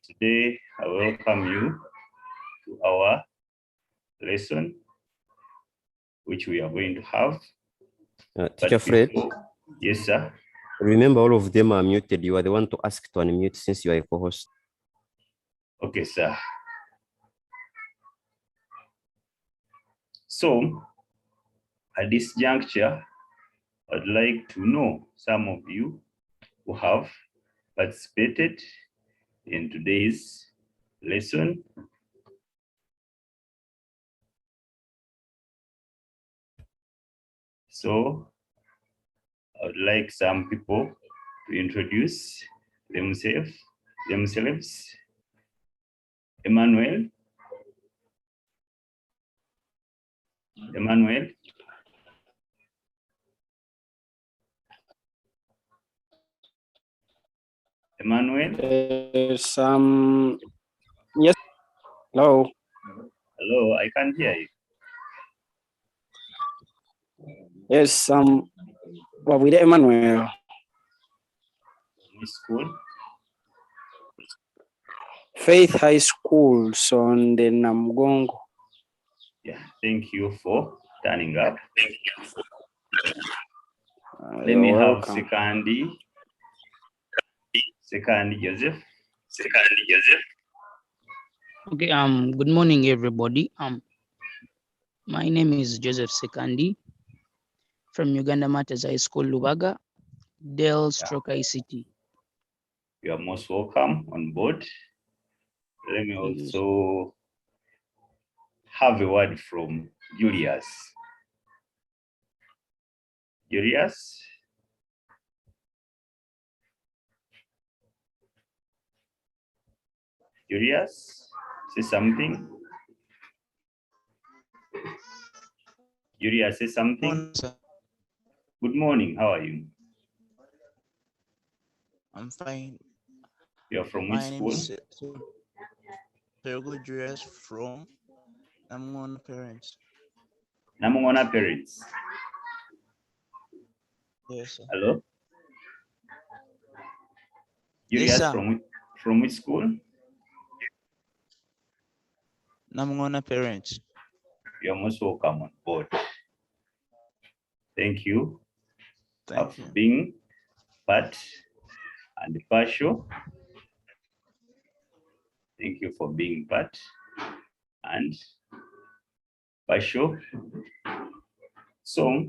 Today, I welcome you to our lesson, which we are going to have. Teacher Fred, Yes, sir. remember all of them are muted. You are the one to ask to unmute since you are a co-host. Okay, sir. So, at this juncture, I'd like to know some of you who have participated in today's lesson. So, I would like some people to introduce themselves. Emmanuel. Yes. Yes. Hello. Hello, I can't hear you. Yes. With Emmanuel. Which school? Faith High School, on the Namgongo. Yeah, thank you for turning up. Let me have second Joseph. Okay, good morning, everybody. My name is Joseph Sekandi from Uganda Matters High School, Lubaga, Dell Stroke ICT. You are most welcome on board. Let me also have a word from Julius. Julius? Julius, say something. Julius, say something. Good morning, how are you? I'm fine. You're from which school? Very Julius from Namongona Parents. Namongona Parents. Yes, sir. Hello? Julius, Yes, from which school? Namongona Parents. You're most welcome on board. Thank you for being part and partial. Thank you for being part and partial. So,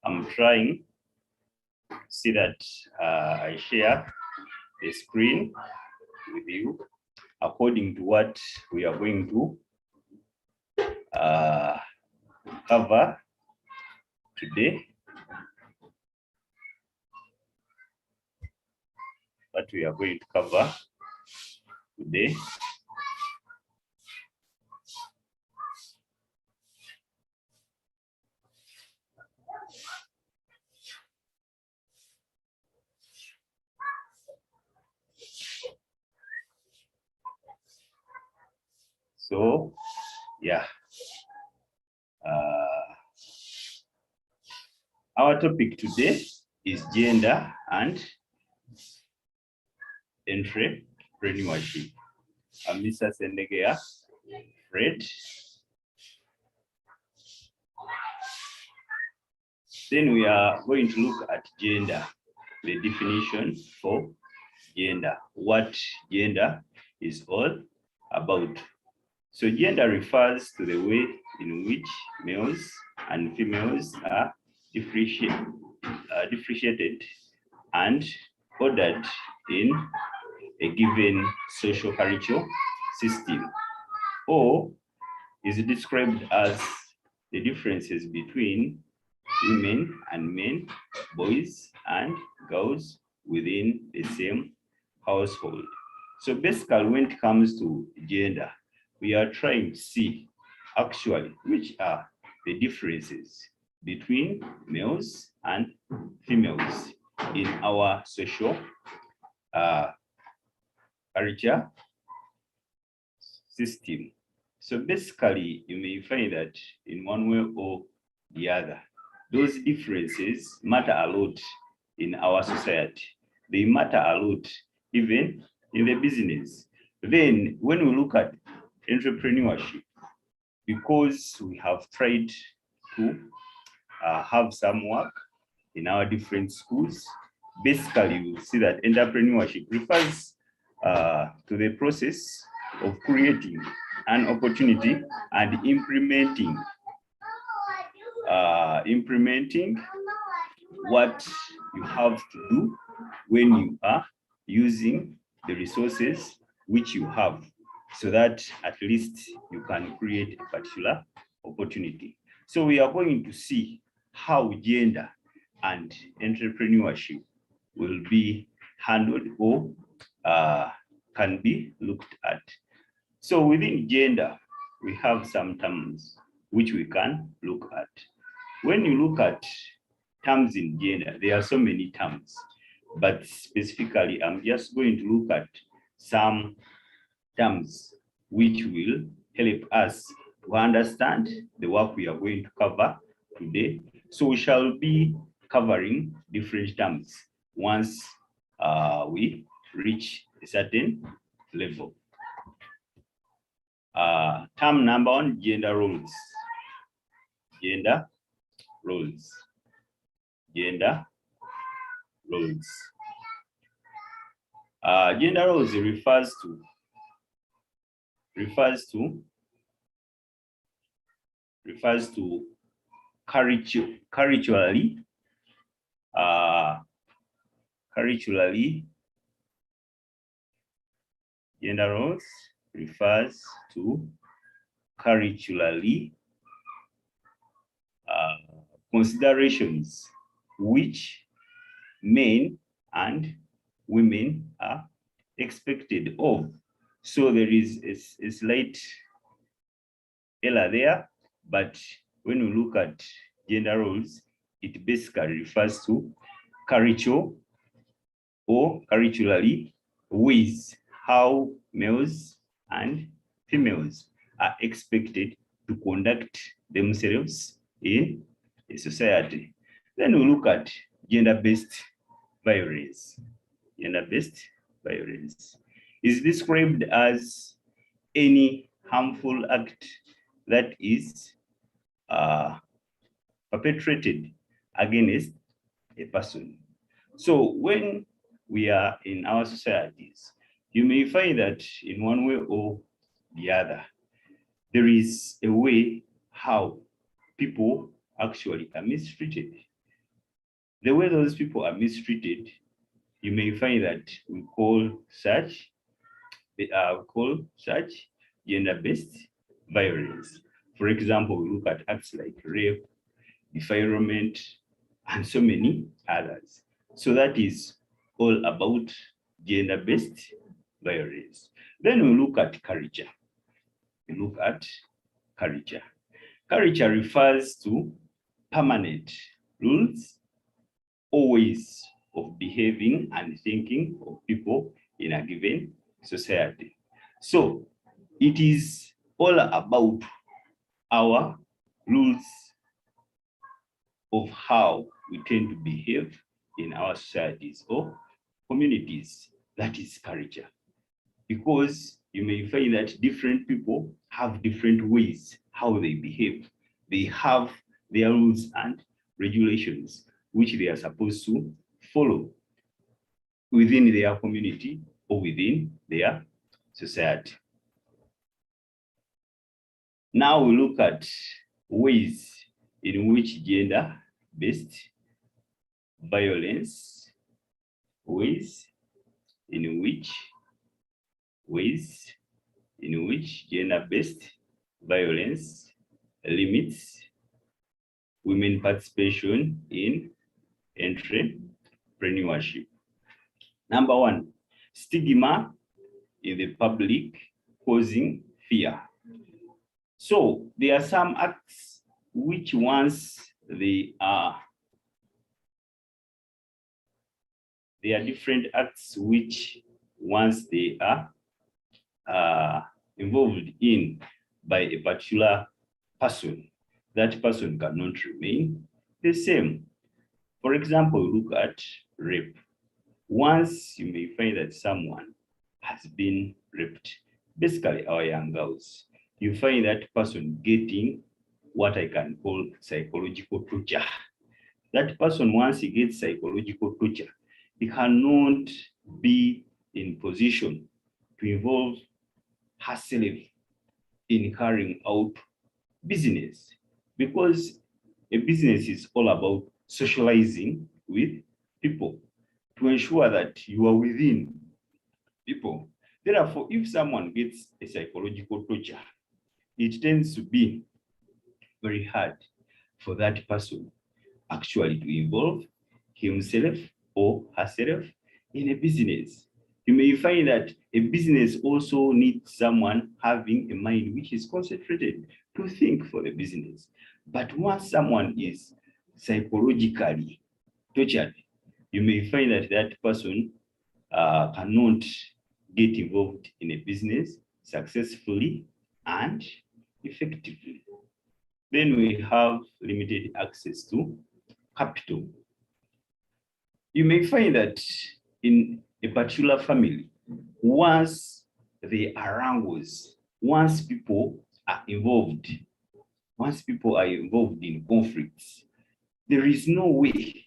I'm trying to see that I share the screen with you according to what we are going to cover today. What we are going to cover today. So, yeah. Our topic today is gender and entrepreneurship. I'm Mr. Ssendegeya, Fred. Then we are going to look at gender, the definition for gender, what gender is all about. So gender refers to the way in which males and females are differentiated and ordered in a given social cultural system, or is described as the differences between women and men, boys and girls within the same household. So basically, when it comes to gender, we are trying to see actually which are the differences between males and females in our social culture system. So basically, you may find that in one way or the other, those differences matter a lot in our society. They matter a lot even in the business. Then when we look at entrepreneurship, because we have tried to have some work in our different schools, basically you see that entrepreneurship refers to the process of creating an opportunity and implementing what you have to do when you are using the resources which you have, so that at least you can create a particular opportunity. So we are going to see how gender and entrepreneurship will be handled or can be looked at. So within gender, we have some terms which we can look at. When you look at terms in gender, there are so many terms, but specifically, I'm just going to look at some terms which will help us to understand the work we are going to cover today. So we shall be covering different terms once we reach a certain level. Term number one, gender roles. Gender roles. Gender roles. Gender roles refers to curricularly gender roles refers to curricularly considerations which men and women are expected of. So there is a slight error there, but when we look at gender roles, it basically refers to curricular or curricularly ways how males and females are expected to conduct themselves in a society. Then we look at gender-based violence. Gender-based violence is described as any harmful act that is perpetrated against a person. So when we are in our societies, you may find that in one way or the other, there is a way how people actually are mistreated. The way those people are mistreated, you may find that we call such gender-based violence. For example, we look at acts like rape, defilement, and so many others. So that is all about gender-based violence. Then we look at culture. We look at culture. Culture refers to permanent rules or ways of behaving and thinking of people in a given society. So it is all about our rules of how we tend to behave in our societies or communities. That is culture. Because you may find that different people have different ways how they behave. They have their rules and regulations which they are supposed to follow within their community or within their society. Now we look at ways in which gender-based violence, ways in which gender-based violence limits women participation in entrepreneurship. Number one, stigma in the public causing fear. So there are some acts which once there are different acts which once they are involved in by a particular person, that person cannot remain the same. For example, look at rape. Once you may find that someone has been raped, basically our young girls, you find that person getting what I can call psychological torture. That person, once he gets psychological torture, he cannot be in position to involve herself in carrying out business, because a business is all about socializing with people to ensure that you are within people. Therefore, if someone gets a psychological torture, it tends to be very hard for that person actually to involve himself or herself in a business. You may find that a business also needs someone having a mind which is concentrated to think for the business. But once someone is psychologically tortured, you may find that that person cannot get involved in a business successfully and effectively. Then we have limited access to capital. You may find that in a particular family, once there are wrangles, once people are involved in conflicts, there is no way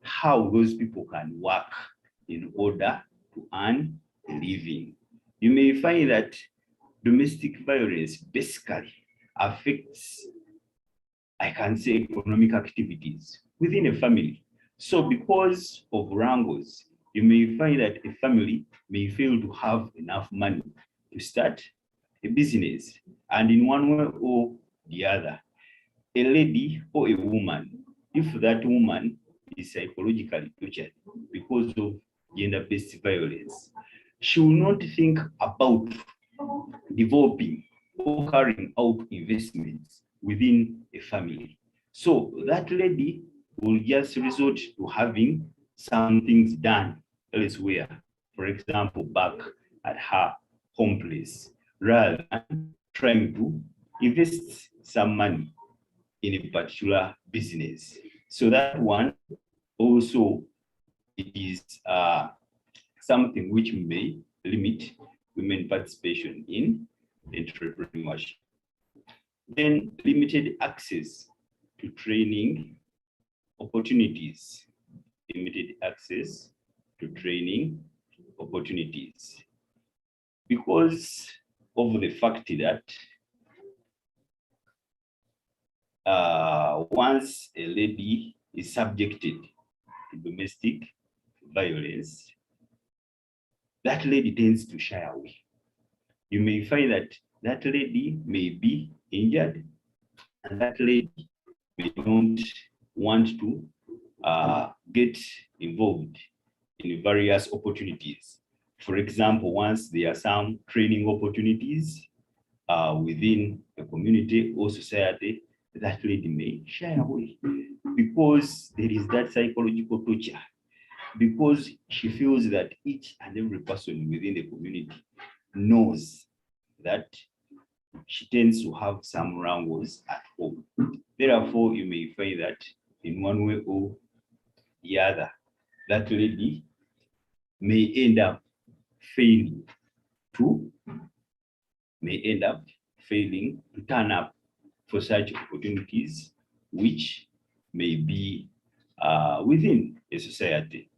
how those people can work in order to earn a living. You may find that domestic violence basically affects, I can say, economic activities within a family. So because of wrangles, you may find that a family may fail to have enough money to start a business. And in one way or the other, a lady or a woman, if that woman is psychologically tortured because of gender-based violence, she will not think about developing or carrying out investments within a family. So that lady will just resort to having some things done elsewhere, for example, back at her home place, rather than trying to invest some money in a particular business. So that one also, it is something which may limit women participation in entrepreneurship. Then limited access to training opportunities, limited access to training opportunities, because of the fact that once a lady is subjected to domestic violence, that lady tends to shy away. You may find that that lady may be injured, and that lady may not want to get involved in various opportunities. For example, once there are some training opportunities within a community or society, that lady may shy away because there is that psychological torture, because she feels that each and every person within the community knows that she tends to have some wrangles at home. Therefore, you may find that in one way or the other, that lady may end up failing to turn up for such opportunities, which may be within a society.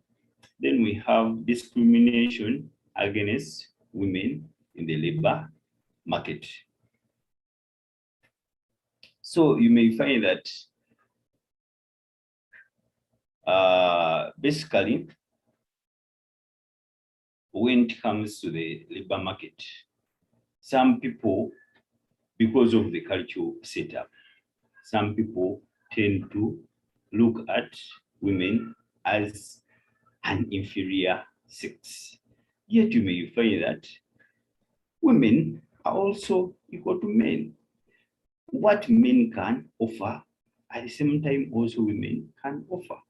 Then we have discrimination against women in the labor market. So you may find that basically, when it comes to the labor market, some people, because of the cultural setup, some people tend to look at women as an inferior sex. Yet you may find that women are also equal to men. What men can offer, at the same time also women can offer.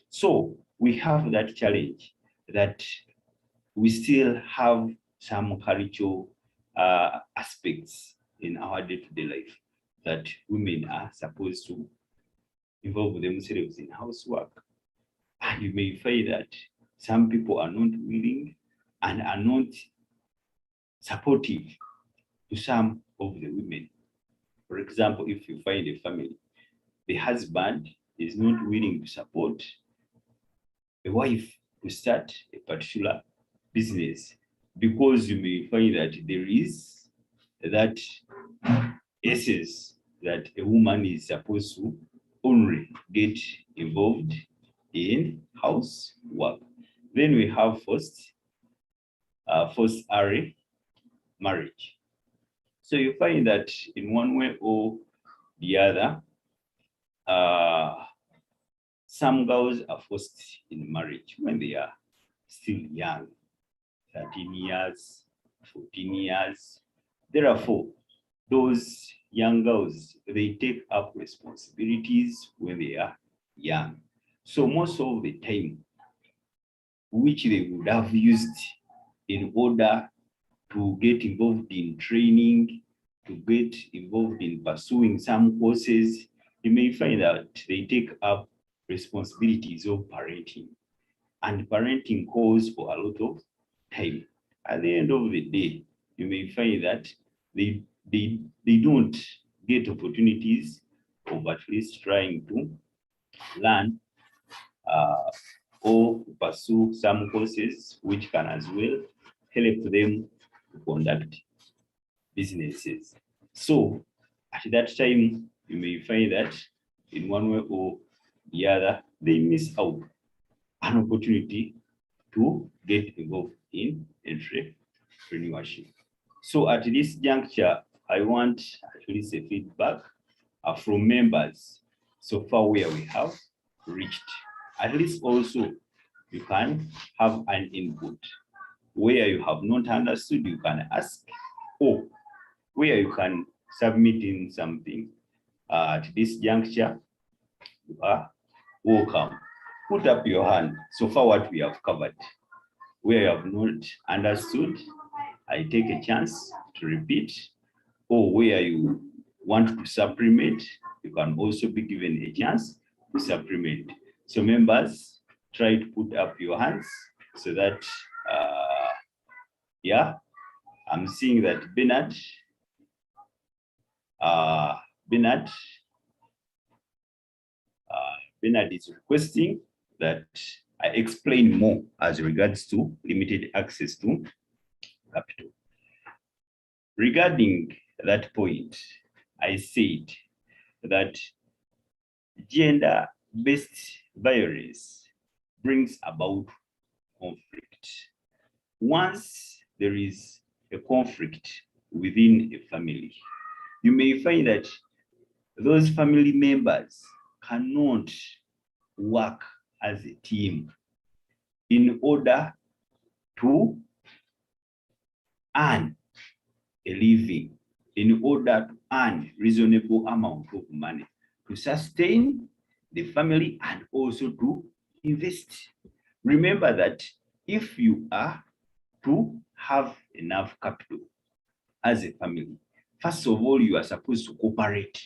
So we have that challenge that we still have some cultural aspects in our day-to-day life that women are supposed to involve themselves in housework. And you may find that some people are not willing and are not supportive to some of the women. For example, if you find a family, the husband is not willing to support a wife to start a particular business, because you may find that there is that essence that a woman is supposed to only get involved in housework. Then we have forced array marriage. So you find that in one way or the other, some girls are forced in marriage when they are still young, 13 years, 14 years. Therefore, those young girls, they take up responsibilities when they are young. So most of the time, which they would have used in order to get involved in training, to get involved in pursuing some courses, you may find that they take up responsibilities of parenting. And parenting calls for a lot of time. At the end of the day, you may find that they don't get opportunities of at least trying to learn or pursue some courses which can as well help them to conduct businesses. So at that time, you may find that in one way or the other, they miss out an opportunity to get involved in entrepreneurship. So at this juncture, I want at least a feedback from members so far where we have reached. At least also you can have an input. Where you have not understood, you can ask, or where you can submit in something. At this juncture, you are welcome. Put up your hand so far what we have covered. Where you have not understood, I take a chance to repeat, or where you want to supplement, you can also be given a chance to supplement. So members, try to put up your hands so that, yeah, I'm seeing that Bernard is requesting that I explain more as regards to limited access to capital. Regarding that point, I said that gender-based violence brings about conflict. Once there is a conflict within a family, you may find that those family members cannot work as a team in order to earn a living, in order to earn reasonable amount of money to sustain the family and also to invest. Remember that if you are to have enough capital as a family, first of all, you are supposed to cooperate.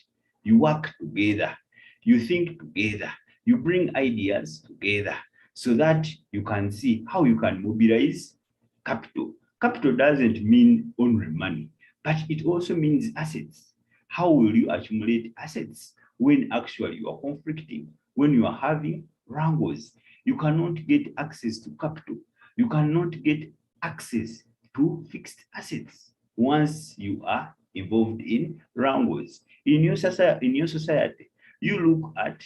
You work together, you think together, you bring ideas together so that you can see how you can mobilize capital. Capital doesn't mean only money, but it also means assets. How will you accumulate assets when actually you are conflicting, when you are having wrangles? You cannot get access to capital. You cannot get access to fixed assets once you are involved in wrangles. In your society, you look at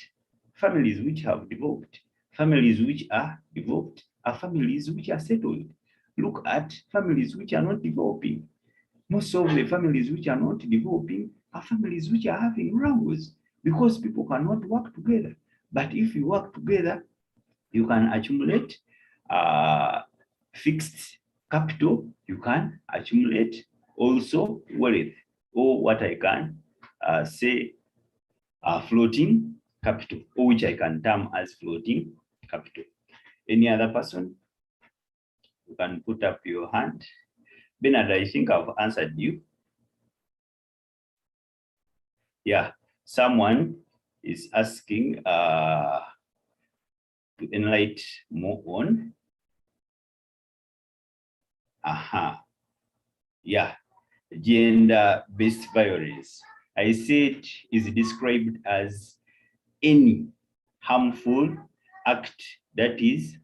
families which have developed. Families which are developed are families which are settled. Look at families which are not developing. Most of the families which are not developing are families which are having wrangles because people cannot work together. But if you work together, you can accumulate fixed capital, you can accumulate also wealth, or what I can say floating capital, or which I can term as floating capital. Any other person? You can put up your hand. Bernard, I think I've answered you. Yeah, someone is asking to enlighten more on. Yeah, gender-based violence. I said is described as any harmful act that is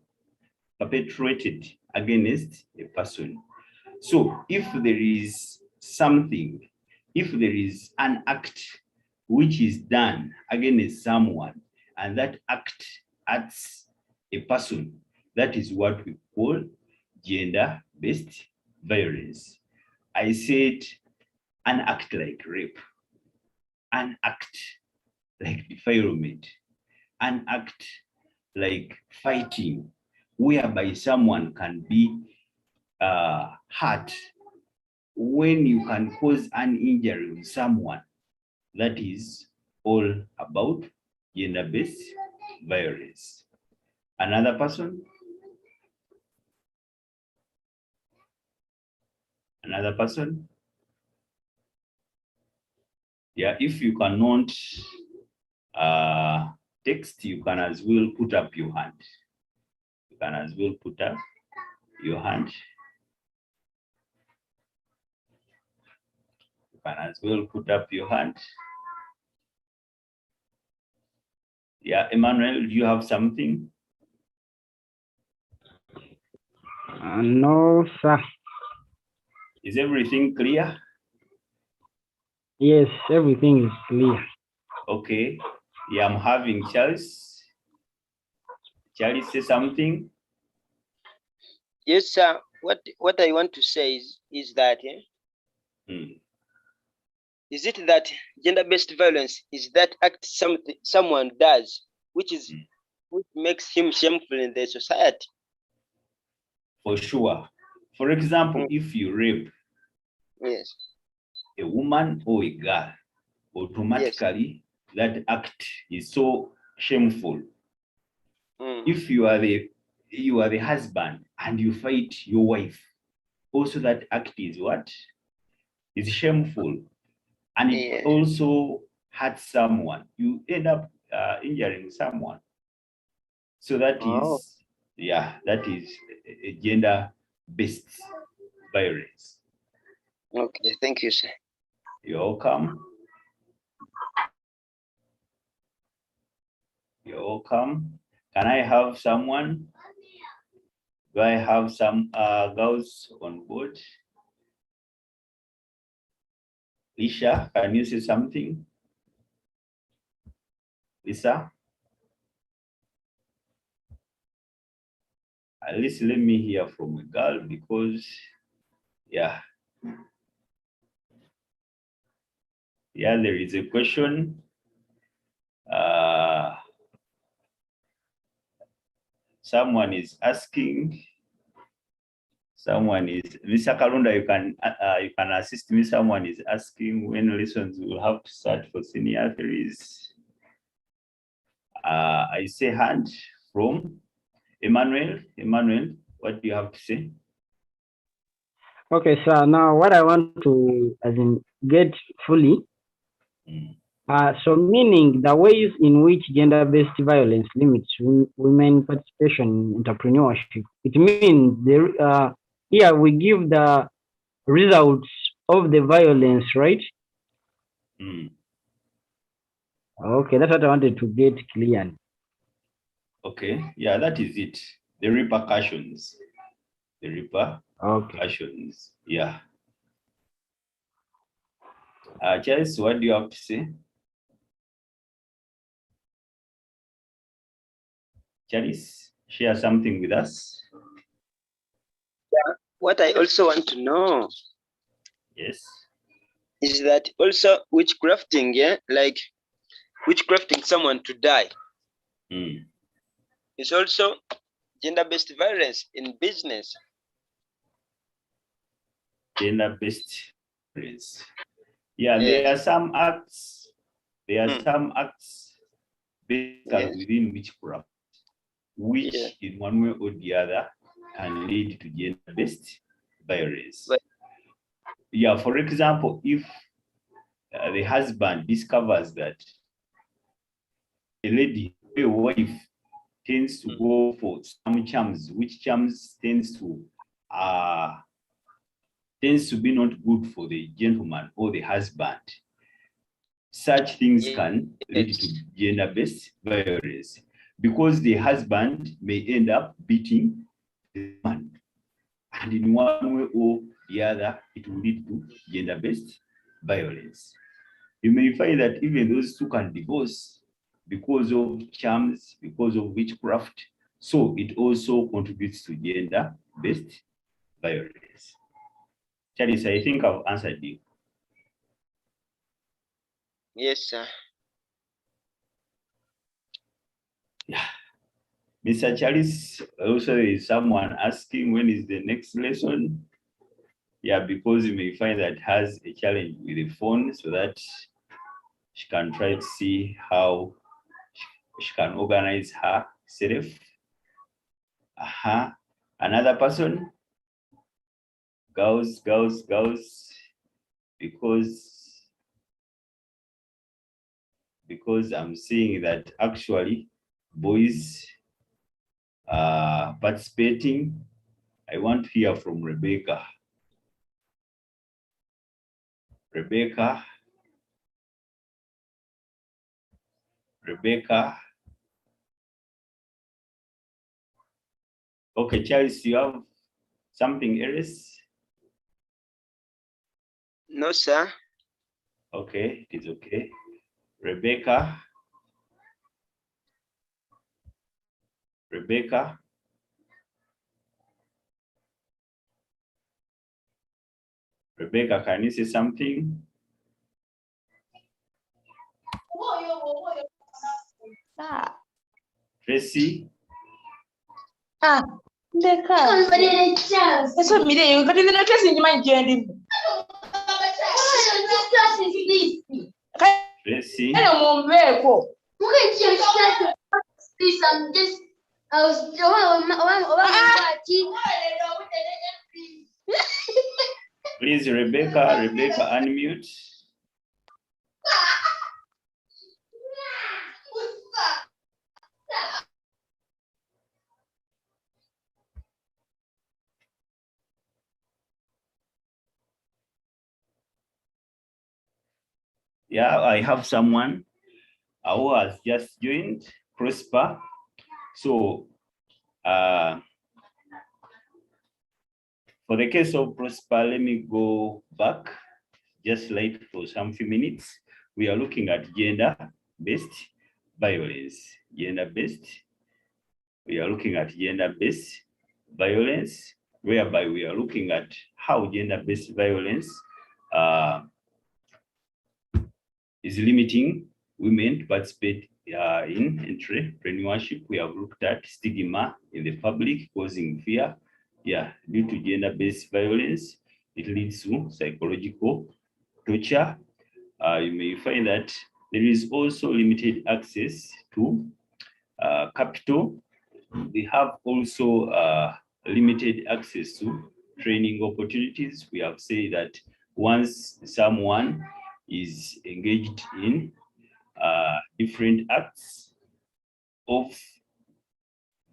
perpetrated against a person. So if there is something, if there is an act which is done against someone, and that act hurts a person, that is what we call gender-based violence. I said an act like rape, an act like defilement, an act like fighting, whereby someone can be hurt. When you can cause an injury with someone, that is all about gender-based violence. Another person? Another person? Yeah, if you cannot text, you can as well put up your hand. You can as well put up your hand. You can as well put up your hand. Yeah, Emmanuel, do you have something? No, sir. Is everything clear? Yes, everything is clear. Okay. Yeah, I'm having Charles. Charles, say something. Yes, sir. What I want to say is that is it that gender-based violence is that act someone does which makes him shameful in the society? For sure. For example, if you rape Yes. a woman or a girl, automatically that act is so shameful. If you are the husband and you fight your wife, also that act is what? Is shameful. And it also hurts someone. You end up injuring someone. So that is, yeah, that is a gender-based violence. Okay, thank you, sir. You're welcome. You're welcome. Can I have someone? Do I have some girls on board? Lisha, can you say something? Lisa? At least let me hear from a girl because, yeah. Yeah, there is a question. Someone is asking. Someone is, Mr. Kalunda, you can assist me. Someone is asking when lessons will have to start for senior threes. I say hand from Emmanuel. Emmanuel, what do you have to say? Okay, sir. Now, what I want to, get fully. So, meaning the ways in which gender-based violence limits women participation in entrepreneurship. It means here we give the results of the violence, right? Okay, that's what I wanted to get clear. Okay, yeah, that is it. The repercussions. The repercussions, yeah. Charles, what do you have to say? Charles, share something with us. Yeah, what I also want to know. Yes. Is that also witchcrafting, like witchcrafting someone to die. It's also gender-based violence in business. Gender-based violence. Yeah, there are some acts. There are some acts basically within witchcraft, which in one way or the other can lead to gender-based violence. Yeah, for example, if the husband discovers that a lady, a wife, tends to go for some charms, which charms tends to be not good for the gentleman or the husband. Such things can lead to gender-based violence because the husband may end up beating the man. And in one way or the other, it will lead to gender-based violence. You may find that even those two can divorce because of charms, because of witchcraft. So it also contributes to gender-based violence. Charles, I think I've answered you. Yes, sir. Yeah. Mr. Charles, also there is someone asking when is the next lesson? Yeah, because you may find that has a challenge with the phone so that she can try to see how she can organize herself. Another person, girls, because I'm seeing that actually boys are participating. I want to hear from Rebecca. Rebecca. Okay, Charles, you have something else? No, sir. Okay, it is okay. Rebecca, can you say something? Tracy? Eso mire, kati ndina Tracy njimanyi gyendi. Tracy? Kale mumbeeko. Please, I was Please, Rebecca, unmute. Yeah, I have someone who has just joined, Prosper. So, for the case of Prosper, let me go back just like for some few minutes. We are looking at gender-based violence. We are looking at gender-based violence, whereby we are looking at how gender-based violence is limiting women to participate in entrepreneurship. We have looked at stigma in the public causing fear. Yeah, due to gender-based violence, it leads to psychological torture. You may find that there is also limited access to capital. They have also limited access to training opportunities. We have said that once someone is engaged in different acts of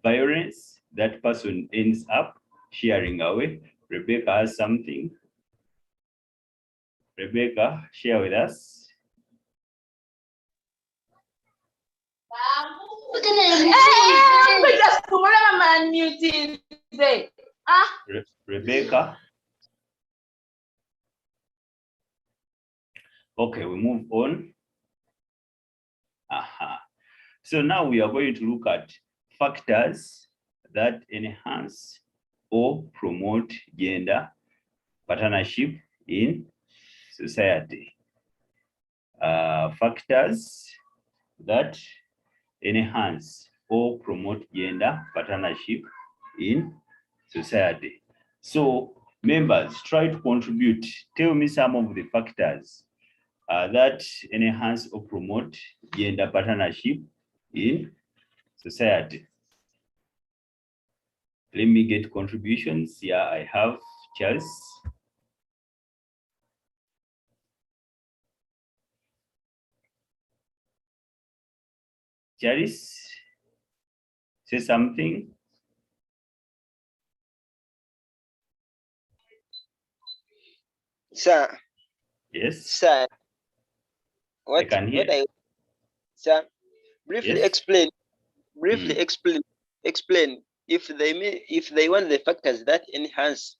violence, that person ends up sharing away. Rebecca has something. Rebecca, share with us. Rebecca. Okay, we move on. So now we are going to look at factors that enhance or promote gender partnership in society. Factors that enhance or promote gender partnership in society. So members, try to contribute. Tell me some of the factors that enhance or promote gender partnership in society. Let me get contributions. Yeah, I have Charles. Charis, say something. Sir, Yes, sir, I can hear. Sir, briefly Yes. explain, Mm. explain if they want the factors that enhance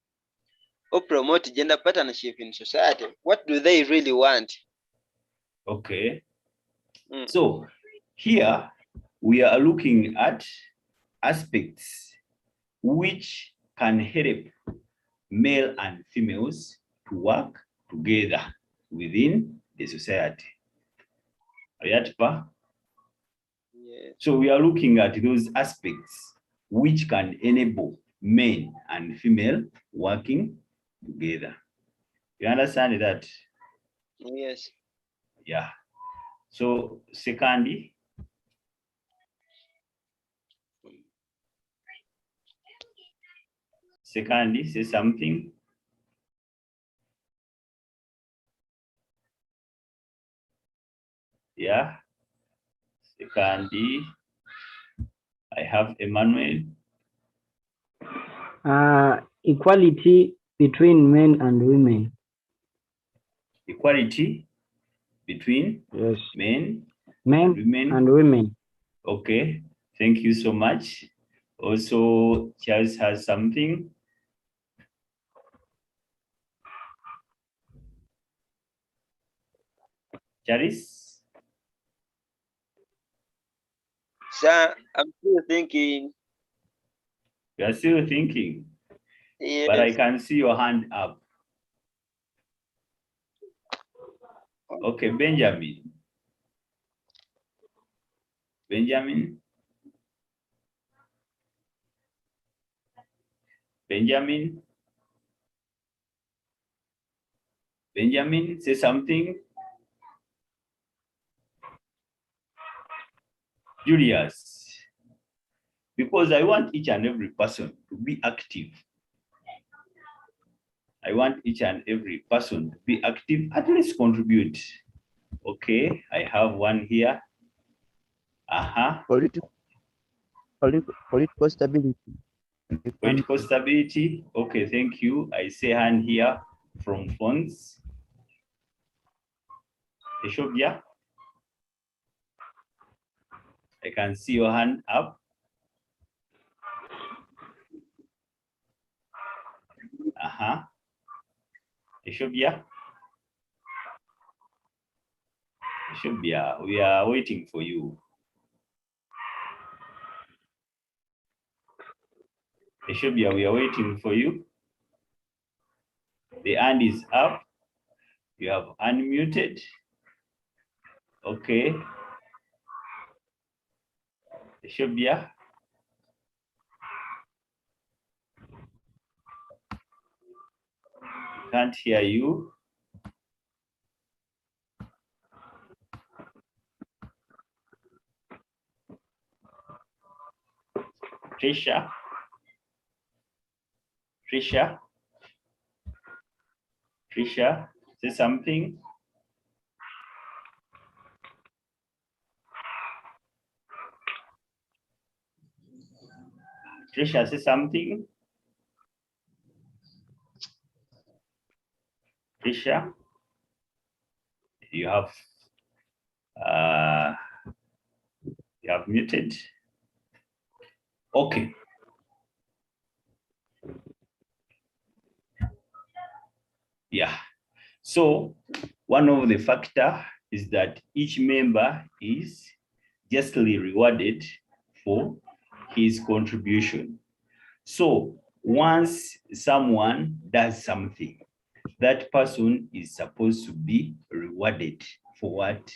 or promote gender partnership in society, what do they really want? Okay. Mm. So here we are looking at aspects which can help male and females to work together within the society. Ayatpa? Yes. So we are looking at those aspects which can enable men and female working together. You understand that? Yes. Yeah. So secondly, say something. Yeah. Secondly, I have Emmanuel. Equality between men and women. Equality between Yes. men Men women. and women. Okay, thank you so much. Also, Charles has something. Charles? Sir, I'm still thinking. You are still thinking, Yes. but I can see your hand up. Okay, Benjamin. Benjamin? Benjamin? Benjamin, say something. Julius, because I want each and every person to be active. I want each and every person to be active, at least contribute. Okay, I have one here. Political stability. Political stability. Okay, thank you. I see hand here from phones. Eshobia, I can see your hand up. Eshobia. Eshobia, we are waiting for you. Eshobia, we are waiting for you. The hand is up. You have unmuted. Okay. Eshobia. Can't hear you. Trisha. Trisha. Trisha, say something. Trisha, say something. Trisha, you have muted. Okay. Yeah. So one of the factor is that each member is justly rewarded for his contribution. So once someone does something, that person is supposed to be rewarded for what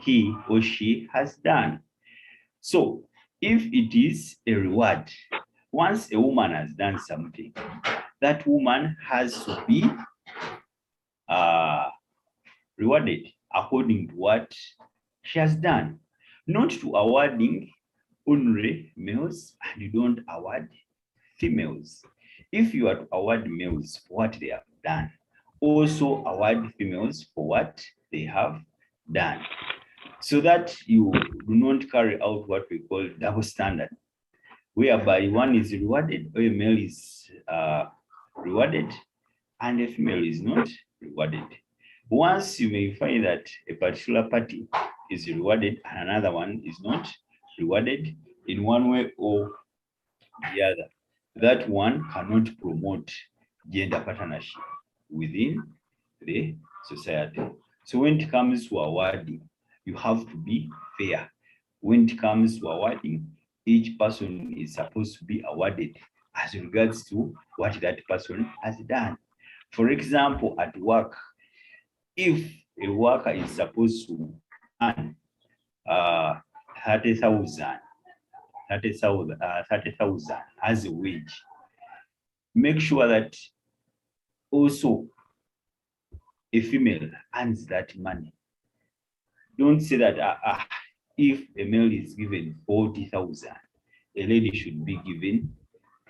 he or she has done. So if it is a reward, once a woman has done something, that woman has to be rewarded according to what she has done, not to awarding only males and you don't award females. If you are to award males for what they have done, also award females for what they have done. so that you do not carry out what we call double standard, whereby one is rewarded or a male is rewarded and a female is not rewarded. Once you may find that a particular party is rewarded and another one is not rewarded in one way or the other, that one cannot promote gender partnership within the society. So when it comes to awarding, you have to be fair. When it comes to awarding, each person is supposed to be awarded as regards to what that person has done. For example, at work, if a worker is supposed to earn 30,000 as a wage, make sure that also a female earns that money. Don't say that if a male is given 40,000, a lady should be given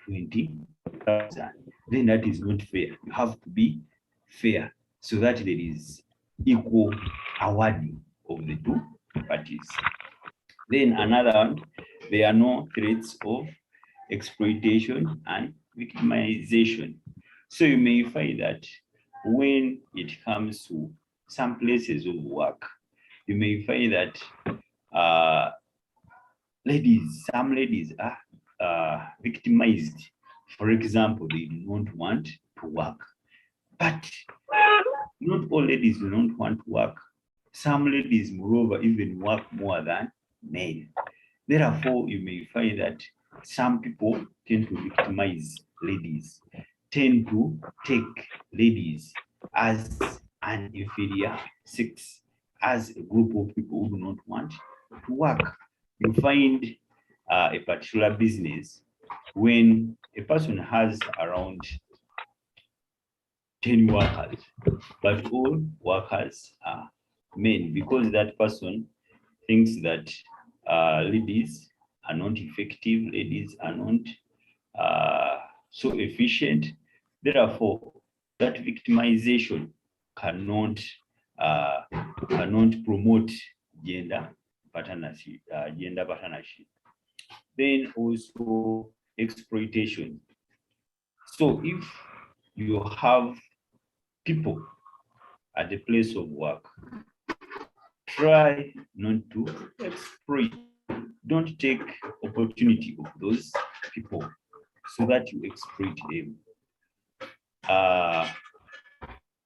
20,000. Then that is not fair. You have to be fair so that there is equal awarding of the two parties. Then another one, there are no threats of exploitation and victimization. So you may find that when it comes to some places of work, you may find that some ladies are victimized. For example, they do not want to work. But not all ladies do not want to work. Some ladies, moreover, even work more than men. Therefore, you may find that some people tend to victimize ladies, tend to take ladies as an inferior sex, as a group of people who do not want to work. You find a particular business when a person has around 10 workers, but all workers are men, because that person thinks that ladies are not effective, ladies are not so efficient. Therefore, that victimization cannot promote gender partnership. Then also exploitation. So if you have people at the place of work, try not to exploit. Don't take opportunity of those people so that you exploit them.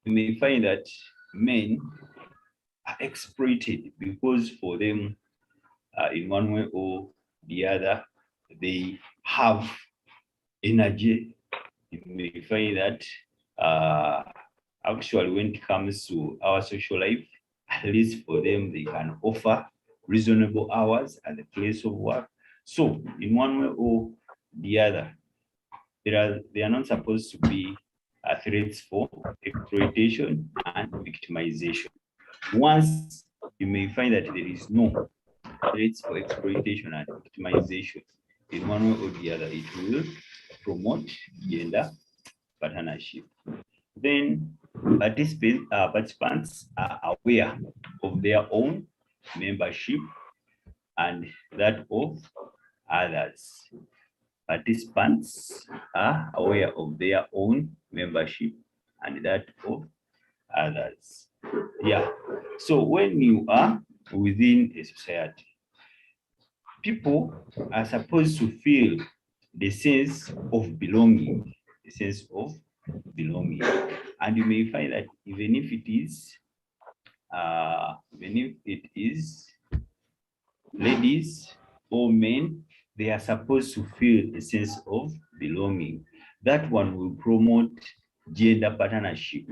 You may find that men are exploited because for them, in one way or the other, they have energy. You may find that actually when it comes to our social life, at least for them, they can offer reasonable hours at the place of work. So in one way or the other, they are not supposed to be threats for exploitation and victimization. Once you may find that there is no threats for exploitation and victimization, in one way or the other, it will promote gender partnership. Then participants are aware of their own membership and that of others. Participants are aware of their own membership and that of others. Yeah. So when you are within a society, people are supposed to feel the sense of belonging, And you may find that even if it is ladies or men, they are supposed to feel a sense of belonging. That one will promote gender partnership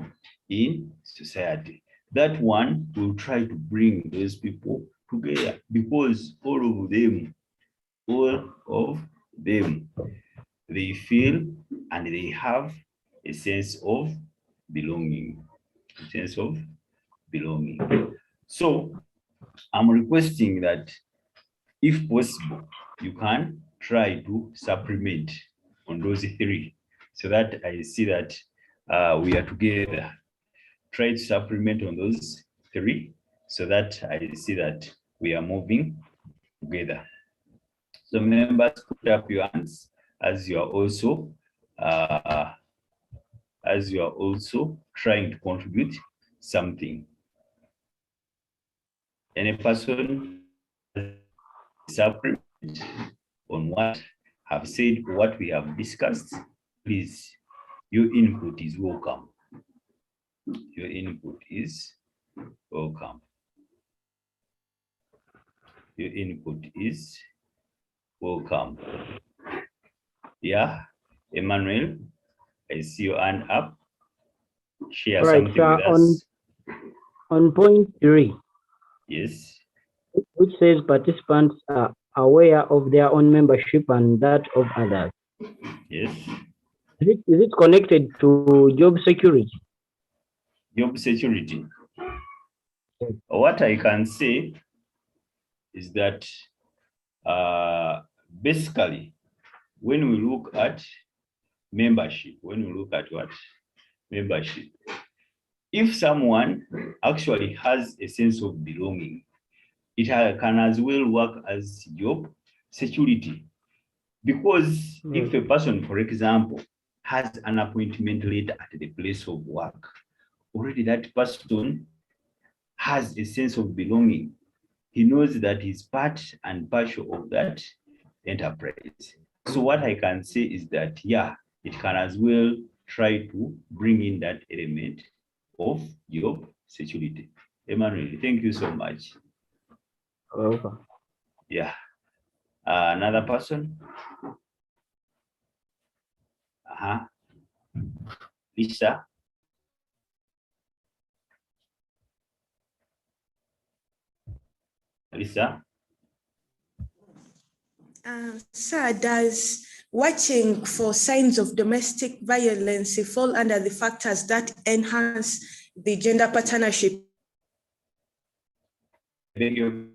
in society. That one will try to bring those people together because all of them, they feel and they have a sense of belonging. So I'm requesting that if possible, you can try to supplement on those three so that I see that we are together. Try to supplement on those three so that I see that we are moving together. So members, put up your hands as you are also trying to contribute something. Any person disagreement on what have said, what we have discussed, please, your input is welcome. Your input is welcome. Your input is welcome. Yeah, Emmanuel, I see your hand up. Share Right, something with us. On point 3. Yes. Which says participants are aware of their own membership and that of others. Yes. Is it connected to job security? Job security. Yes. What I can say is that basically, when we look at membership, membership, if someone actually has a sense of belonging, it can as well work as job security. Because if a person, for example, has an appointment letter at the place of work, already that person has a sense of belonging. He knows that he's part and parcel of that enterprise. So what I can say is that, yeah, it can as well try to bring in that element of job security. Emmanuel, thank you so much. Welcome. Yeah. Another person? Lisa? Lisa? Sir, does watching for signs of domestic violence fall under the factors that enhance the gender partnership? Thank you.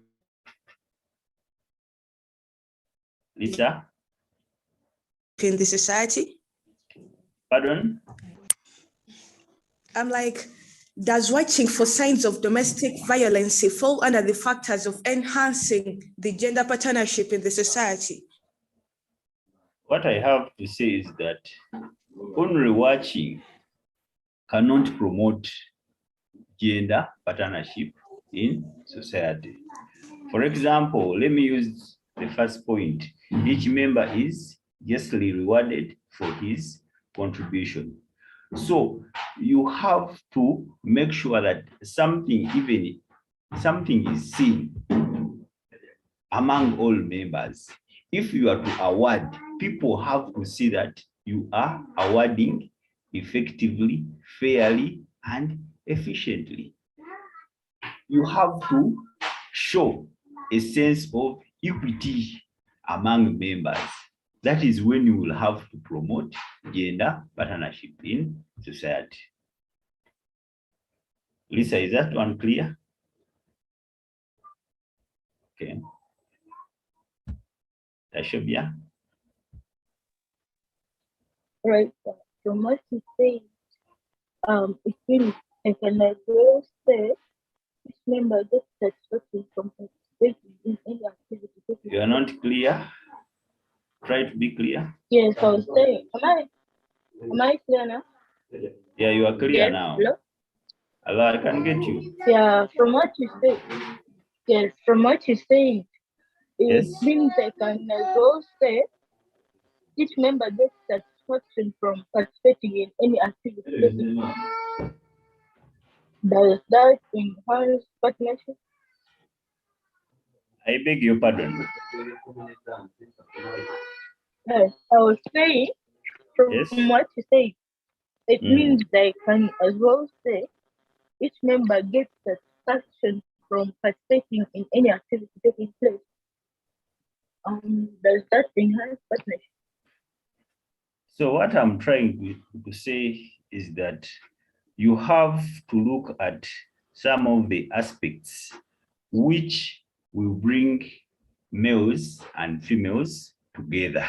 Lisa? In the society? Pardon? I'm like, does watching for signs of domestic violence fall under the factors of enhancing the gender partnership in the society? What I have to say is that only watching cannot promote gender partnership in society. For example, let me use the first point. Each member is justly rewarded for his contribution. So you have to make sure that something is seen among all members. If you are to award, people have to see that you are awarding effectively, fairly, and efficiently. You have to show a sense of equity among members. That is when you will have to promote gender partnership in society. Lisa, is that one clear? Okay. That should be. Right. From what you say, it means I can as well say each member gets satisfaction from participating in any activity. You are not clear. Try to be clear. Yes, I was saying, am I clear now? Yeah, you are clear Yes. now. Hello? Hello, I can get you. Yeah, from what you say, yes, from what you say, it Yes. means I can as well say each member gets satisfaction from participating in any activity. Does that enhance partnership? I beg your pardon. Yes, I was saying, from Yes. what you say, it means they can as well say each member gets satisfaction from participating in any activity taking place. Does that enhance partnership? So what I'm trying to say is that you have to look at some of the aspects which will bring males and females together,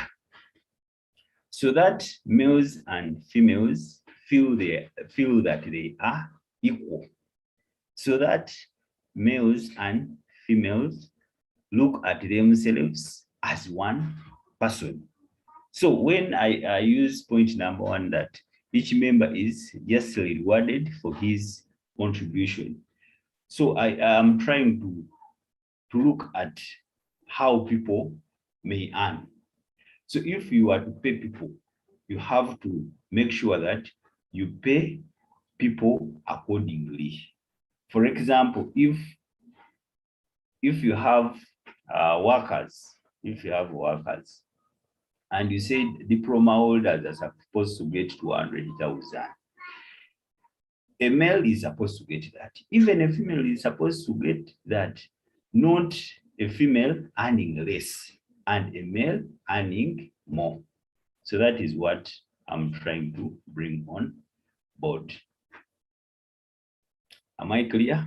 so that males and females feel that they are equal, so that males and females look at themselves as one person. So when I use point number one, that each member is justly rewarded for his contribution. So I am trying to look at how people may earn. So if you are to pay people, you have to make sure that you pay people accordingly. For example, if you have workers, and you said diploma holders are supposed to get 200,000, a male is supposed to get that. Even a female is supposed to get that, not a female earning less and a male earning more. So that is what I'm trying to bring on board. Am I clear?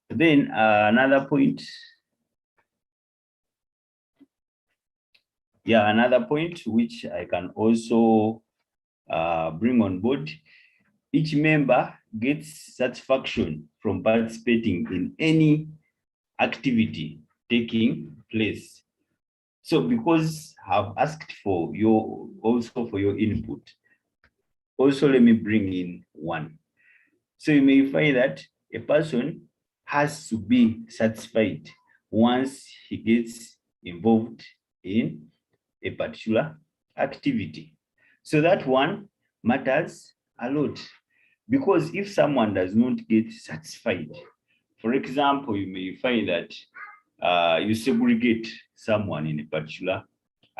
Then another point. Yeah, another point which I can also bring on board. Each member gets satisfaction from participating in any activity taking place. So because I've asked for your input, also let me bring in one. So you may find that a person has to be satisfied once he gets involved in a particular activity. So that one matters a lot, because if someone does not get satisfied, for example, you may find that you segregate someone in a particular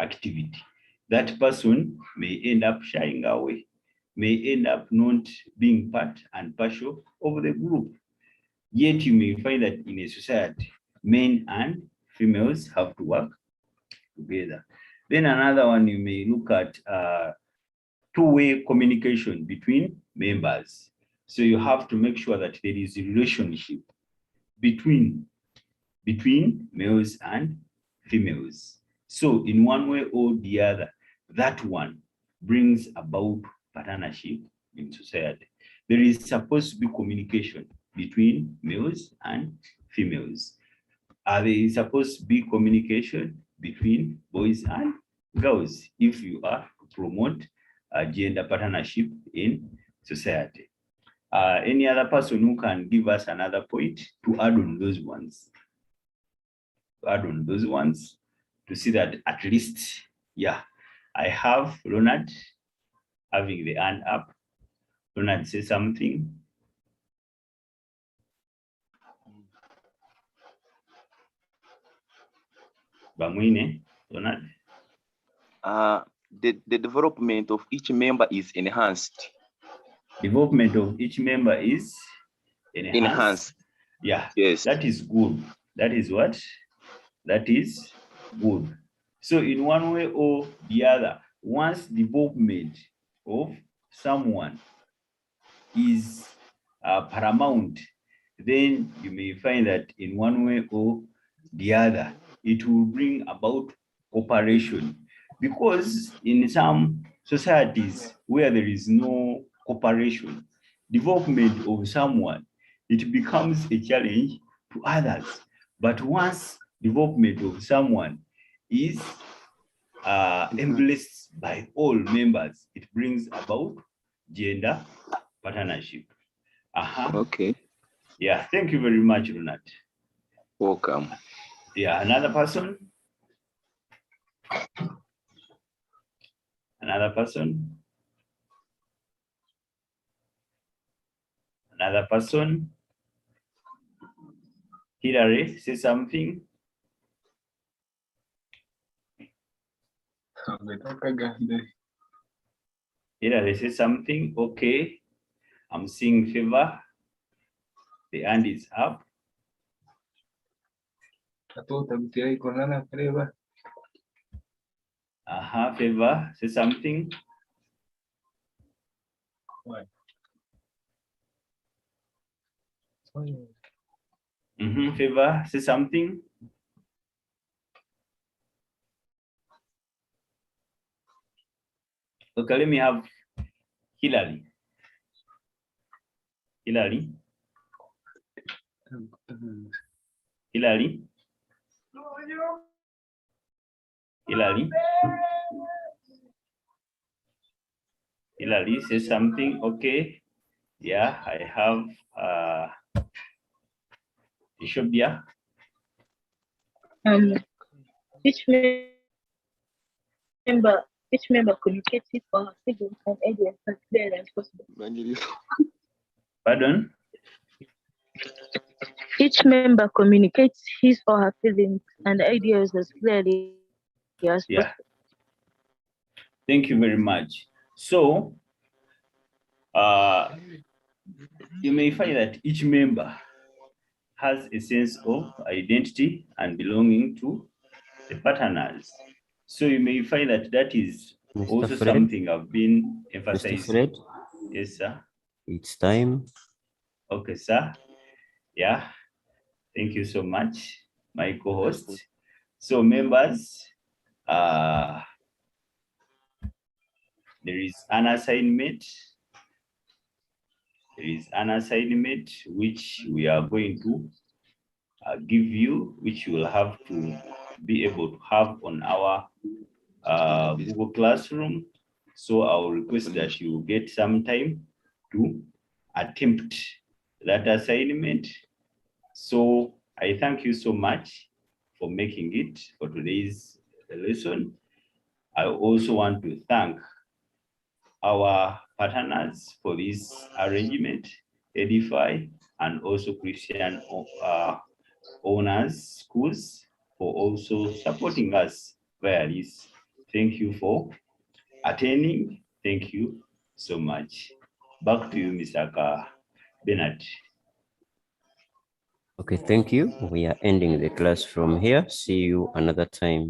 activity. That person may end up shying away, may end up not being part and partial of the group. Yet you may find that in a society, men and females have to work together. Then another one, you may look at two-way communication between members. So you have to make sure that there is a relationship between males and females. So in one way or the other, that one brings about partnership in society. There is supposed to be communication between males and females. There is supposed to be communication between boys and girls if you are to promote gender partnership in society. Any other person who can give us another point to add on those ones? To see that at least, yeah, I have Ronald having the hand up. Ronald, say something. Bamwine, Ronald. The development of each member is enhanced. Development of each member is enhanced. Yeah, yes. That is good. That is what? That is good. So in one way or the other, once development of someone is paramount, then you may find that in one way or the other, it will bring about cooperation. Because in some societies where there is no cooperation, development of someone, it becomes a challenge to others. But once development of someone is embraced by all members, it brings about gender partnership. Okay. Yeah, thank you very much, Ronald. Welcome. Yeah, another person? Another person? Another person? Hilary, say something. Hilary, say something. Okay. I'm seeing Favor. The hand is up. Favor, say something. Favor, say something. Okay, let me have Hilary. Hilary. Hilary? Hilary? Hilary, say something. Okay. Yeah, I have Ishobia. Each member communicates his or her feelings and ideas as clearly as possible. Pardon? Each member communicates his or her feelings and ideas as clearly as possible. Yeah. Thank you very much. So, you may find that each member has a sense of identity and belonging to the partners. So you may find that that is Mr. also Fred? something I've been Mr. emphasizing. Fred, Yes, sir. it's time. Okay, sir. Yeah. Thank you so much, my co-host. So members, there is an assignment. There is an assignment which we are going to give you, which you will have to be able to have on our Google Classroom. So I will request that you get some time to attempt that assignment. So I thank you so much for making it for today's lesson. I also want to thank our partners for this arrangement, Edify, and also Christian Owners Schools for also supporting us via this. Thank you for attending. Thank you so much. Back to you, Mr. Bernard. Okay, thank you. We are ending the class from here. See you another time.